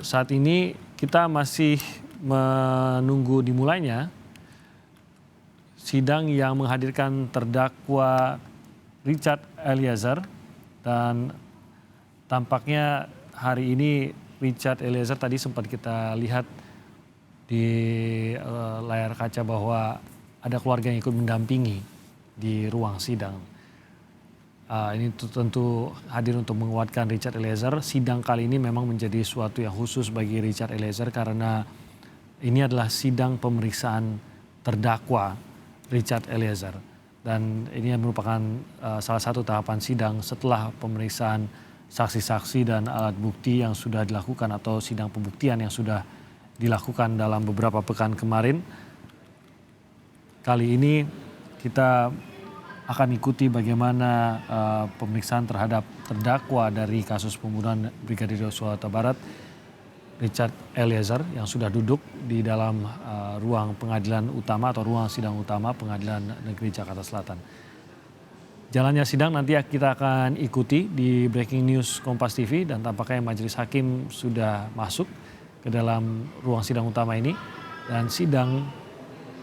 Saat ini kita masih menunggu dimulainya sidang yang menghadirkan terdakwa Richard Eliezer, dan tampaknya hari ini Richard Eliezer tadi sempat kita lihat di layar kaca bahwa ada keluarga yang ikut mendampingi di ruang sidang. Ini tentu hadir untuk menguatkan Richard Eliezer. Sidang kali ini memang menjadi suatu yang khusus bagi Richard Eliezer karena ini adalah sidang pemeriksaan terdakwa Richard Eliezer. Dan ini merupakan salah satu tahapan sidang setelah pemeriksaan saksi-saksi dan alat bukti yang sudah dilakukan atau sidang pembuktian yang sudah dilakukan dalam beberapa pekan kemarin. Kali ini kita akan ikuti bagaimana pemeriksaan terhadap terdakwa dari kasus pembunuhan Brigadir Yosua Huta Barat, Richard Eliezer, yang sudah duduk di dalam ruang pengadilan utama atau ruang sidang utama Pengadilan Negeri Jakarta Selatan. Jalannya sidang nanti kita akan ikuti di Breaking News Kompas TV, dan tampaknya majelis hakim sudah masuk ke dalam ruang sidang utama ini, dan sidang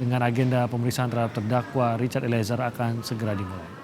dengan agenda pemeriksaan terhadap terdakwa Richard Eliezer akan segera dimulai.